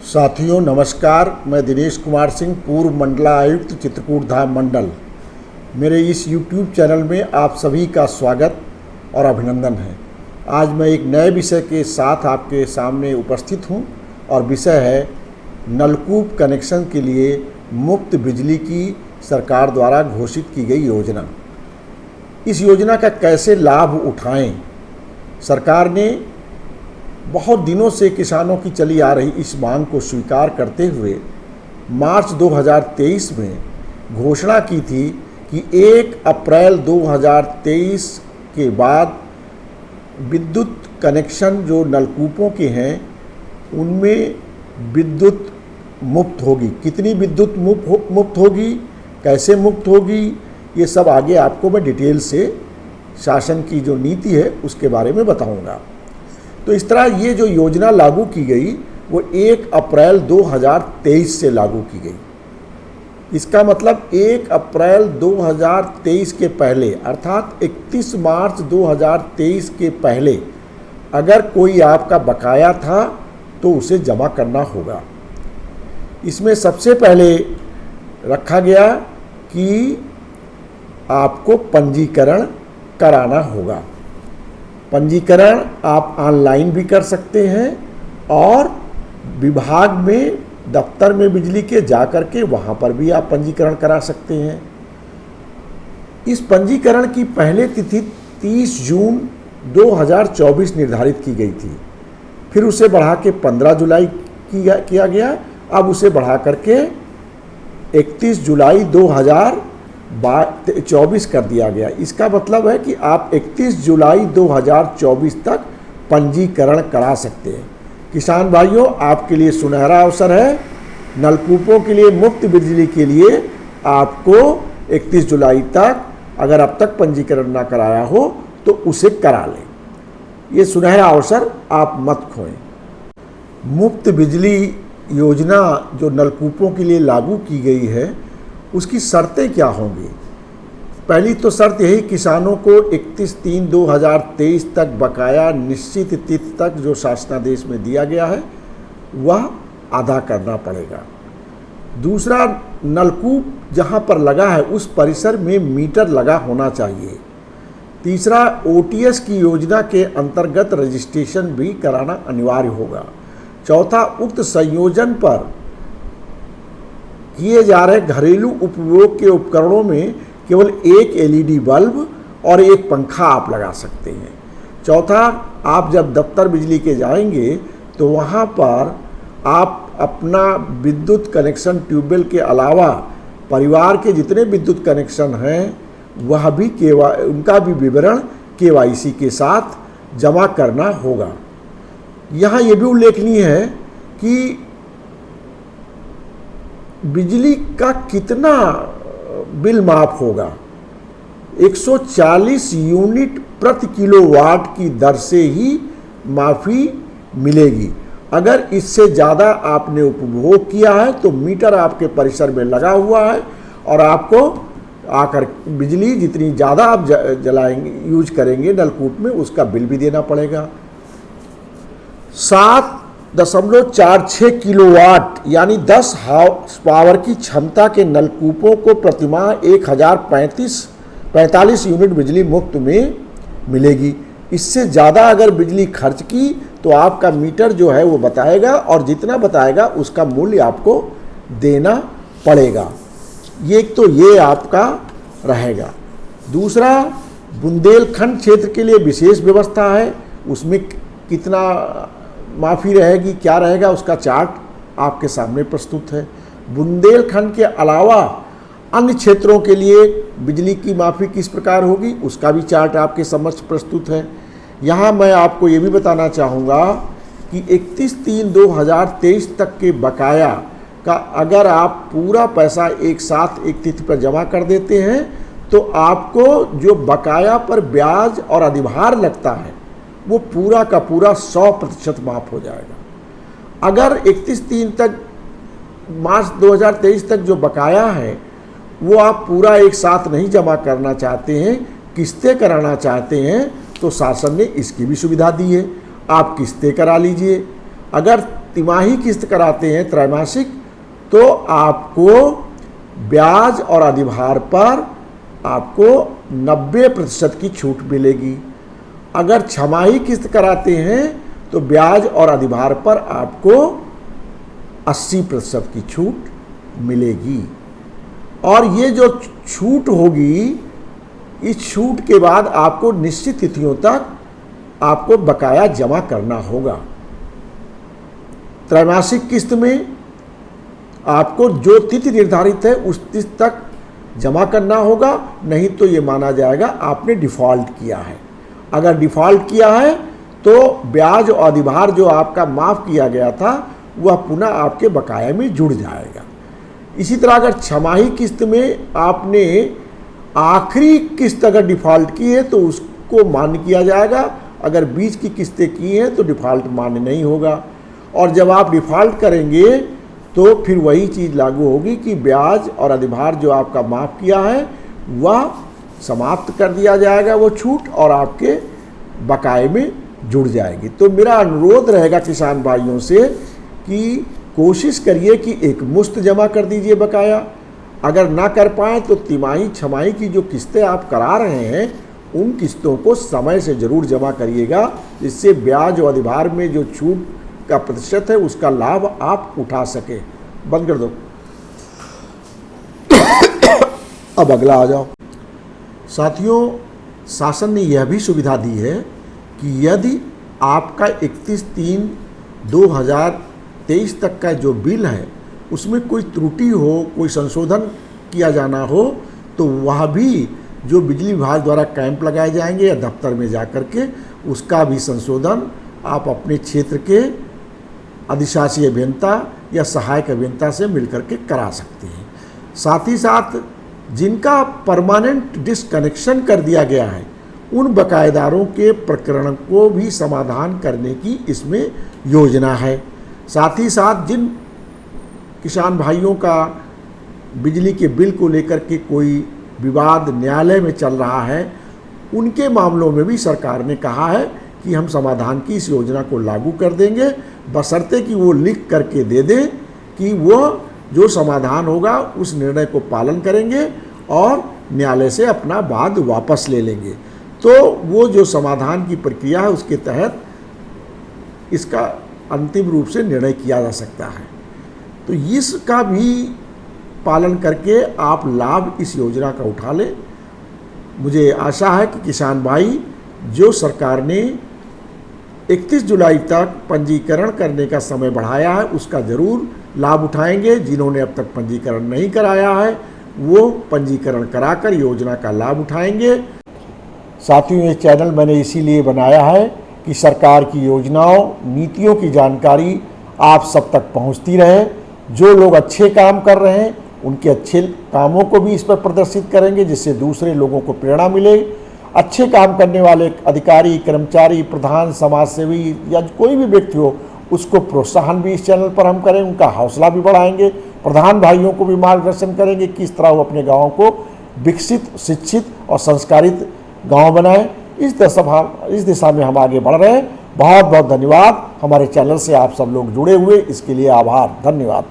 साथियों नमस्कार। मैं दिनेश कुमार सिंह, पूर्व मंडलायुक्त चित्रकूट धाम मंडल। मेरे इस YouTube चैनल में आप सभी का स्वागत और अभिनंदन है। आज मैं एक नए विषय के साथ आपके सामने उपस्थित हूं और विषय है नलकूप कनेक्शन के लिए मुफ्त बिजली की सरकार द्वारा घोषित की गई योजना। इस योजना का कैसे लाभ उठाएं? सरकार ने बहुत दिनों से किसानों की चली आ रही इस मांग को स्वीकार करते हुए मार्च 2023 में घोषणा की थी कि 1 अप्रैल 2023 के बाद विद्युत कनेक्शन जो नलकूपों के हैं उनमें विद्युत मुफ्त होगी। कितनी विद्युत मुफ्त होगी, कैसे मुफ्त होगी, ये सब आगे आपको मैं डिटेल से शासन की जो नीति है उसके बारे में बताऊंगा। तो इस तरह ये जो योजना लागू की गई वो 1 अप्रैल 2023 से लागू की गई। इसका मतलब 1 अप्रैल 2023 के पहले अर्थात 31 मार्च 2023 के पहले अगर कोई आपका बकाया था तो उसे जमा करना होगा। इसमें सबसे पहले रखा गया कि आपको पंजीकरण कराना होगा। पंजीकरण आप ऑनलाइन भी कर सकते हैं और विभाग में दफ्तर में बिजली के जा कर के वहाँ पर भी आप पंजीकरण करा सकते हैं। इस पंजीकरण की पहले तिथि 30 जून 2024 निर्धारित की गई थी, फिर उसे बढ़ा के 15 जुलाई किया गया। अब उसे बढ़ा करके 31 जुलाई 2024 कर दिया गया। इसका मतलब है कि आप 31 जुलाई 2024 तक पंजीकरण करा सकते हैं। किसान भाइयों, आपके लिए सुनहरा अवसर है। नलकूपों के लिए मुफ्त बिजली के लिए आपको 31 जुलाई तक अगर अब तक पंजीकरण ना कराया हो तो उसे करा लें। ये सुनहरा अवसर आप मत खोएं। मुफ्त बिजली योजना जो नलकूपों के लिए लागू की गई है उसकी शर्तें क्या होंगी? पहली तो शर्त यही, किसानों को 31/3/2023 तक बकाया निश्चित तिथि तक जो शासनादेश में दिया गया है वह अदा करना पड़ेगा। दूसरा, नलकूप जहां पर लगा है उस परिसर में मीटर लगा होना चाहिए। तीसरा, OTS की योजना के अंतर्गत रजिस्ट्रेशन भी कराना अनिवार्य होगा। चौथा, उक्त संयोजन पर किए जा रहे घरेलू उपयोग के उपकरणों में केवल एक LED बल्ब और एक पंखा आप लगा सकते हैं। चौथा, आप जब दफ्तर बिजली के जाएंगे तो वहाँ पर आप अपना विद्युत कनेक्शन ट्यूबवेल के अलावा परिवार के जितने विद्युत कनेक्शन हैं वह भी उनका भी विवरण KYC के साथ जमा करना होगा। यहाँ ये भी उल्लेखनीय है कि बिजली का कितना बिल माफ होगा। 140 यूनिट प्रति किलोवाट की दर से ही माफ़ी मिलेगी। अगर इससे ज़्यादा आपने उपभोग किया है तो मीटर आपके परिसर में लगा हुआ है और आपको आकर बिजली जितनी ज़्यादा आप जलाएंगे यूज करेंगे नलकूप में उसका बिल भी देना पड़ेगा। 7.46 किलोवाट यानी 10 हाउस पावर की क्षमता के नलकूपों को प्रतिमाह 1045 यूनिट बिजली मुफ्त में मिलेगी। इससे ज़्यादा अगर बिजली खर्च की तो आपका मीटर जो है वो बताएगा और जितना बताएगा उसका मूल्य आपको देना पड़ेगा। ये आपका रहेगा। दूसरा, बुंदेलखंड क्षेत्र के लिए विशेष व्यवस्था है। उसमें कितना माफ़ी रहेगी, क्या रहेगा, उसका चार्ट आपके सामने प्रस्तुत है। बुंदेलखंड के अलावा अन्य क्षेत्रों के लिए बिजली की माफ़ी किस प्रकार होगी उसका भी चार्ट आपके समक्ष प्रस्तुत है। यहाँ मैं आपको ये भी बताना चाहूँगा कि 31/3/2023 तक के बकाया का अगर आप पूरा पैसा एक साथ एक तिथि पर जमा कर देते हैं तो आपको जो बकाया पर ब्याज और अधिभार लगता है वो पूरा का पूरा 100% माफ हो जाएगा। अगर 31/3 तक मार्च 2023 तक जो बकाया है वो आप पूरा एक साथ नहीं जमा करना चाहते हैं, किस्तें कराना चाहते हैं तो शासन ने इसकी भी सुविधा दी है। आप किस्तें करा लीजिए। अगर तिमाही किस्त कराते हैं, त्रैमासिक, तो आपको ब्याज और अधिभार पर आपको 90% की छूट मिलेगी। अगर छमाही किस्त कराते हैं तो ब्याज और अधिभार पर आपको 80% की छूट मिलेगी। और ये जो छूट होगी, इस छूट के बाद आपको निश्चित तिथियों तक आपको बकाया जमा करना होगा। त्रैमासिक किस्त में आपको जो तिथि निर्धारित है उस तिथि तक जमा करना होगा, नहीं तो ये माना जाएगा आपने डिफ़ॉल्ट किया है। अगर डिफ़ॉल्ट किया है तो ब्याज और अधिभार जो आपका माफ़ किया गया था वह पुनः आपके बकाया में जुड़ जाएगा। इसी तरह अगर छमाही किस्त में आपने आखिरी किस्त अगर डिफ़ॉल्ट की है तो उसको मान्य किया जाएगा, अगर बीच की किस्तें की हैं तो डिफ़ॉल्ट मान्य नहीं होगा। और जब आप डिफ़ॉल्ट करेंगे तो फिर वही चीज़ लागू होगी कि ब्याज और अधिभार जो आपका माफ़ किया है वह समाप्त कर दिया जाएगा, वो छूट, और आपके बकाये में जुड़ जाएगी। तो मेरा अनुरोध रहेगा किसान भाइयों से कि कोशिश करिए कि एक मुश्त जमा कर दीजिए बकाया। अगर ना कर पाएँ तो तिमाही छमाही की जो किस्तें आप करा रहे हैं उन किस्तों को समय से ज़रूर जमा करिएगा, जिससे ब्याज और अधिभार में जो छूट का प्रतिशत है उसका लाभ आप उठा सके। बंद कर दो। अब अगला आ जाओ। साथियों, शासन ने यह भी सुविधा दी है कि यदि आपका 31/3/2023 तक का जो बिल है उसमें कोई त्रुटि हो, कोई संशोधन किया जाना हो, तो वह भी जो बिजली विभाग द्वारा कैंप लगाए जाएंगे या दफ्तर में जा कर के उसका भी संशोधन आप अपने क्षेत्र के अधिशासी अभियंता या सहायक अभियंता से मिलकर के करा सकते हैं। साथ ही साथ जिनका परमानेंट डिसकनेक्शन कर दिया गया है उन बकायेदारों के प्रकरण को भी समाधान करने की इसमें योजना है। साथ ही साथ जिन किसान भाइयों का बिजली के बिल को लेकर के कोई विवाद न्यायालय में चल रहा है, उनके मामलों में भी सरकार ने कहा है कि हम समाधान की इस योजना को लागू कर देंगे, बशर्ते कि वो लिख करके दे दें कि वो जो समाधान होगा उस निर्णय को पालन करेंगे और न्यायालय से अपना वाद वापस ले लेंगे। तो वो जो समाधान की प्रक्रिया है उसके तहत इसका अंतिम रूप से निर्णय किया जा सकता है। तो इसका भी पालन करके आप लाभ इस योजना का उठा लें। मुझे आशा है कि किसान भाई जो सरकार ने 31 जुलाई तक पंजीकरण करने का समय बढ़ाया है उसका ज़रूर लाभ उठाएंगे। जिन्होंने अब तक पंजीकरण नहीं कराया है वो पंजीकरण कराकर योजना का लाभ उठाएंगे। साथियों, ये चैनल मैंने इसीलिए बनाया है कि सरकार की योजनाओं, नीतियों की जानकारी आप सब तक पहुंचती रहे। जो लोग अच्छे काम कर रहे हैं उनके अच्छे कामों को भी इस पर प्रदर्शित करेंगे, जिससे दूसरे लोगों को प्रेरणा मिले। अच्छे काम करने वाले अधिकारी, कर्मचारी, प्रधान, समाजसेवी या कोई भी व्यक्ति हो उसको प्रोत्साहन भी इस चैनल पर हम करें, उनका हौसला भी बढ़ाएंगे। प्रधान भाइयों को भी मार्गदर्शन करेंगे किस तरह वो अपने गाँव को विकसित, शिक्षित और संस्कारित गाँव बनाएं। इस दिशा में हम आगे बढ़ रहे हैं। बहुत बहुत धन्यवाद। हमारे चैनल से आप सब लोग जुड़े हुए इसके लिए आभार। धन्यवाद।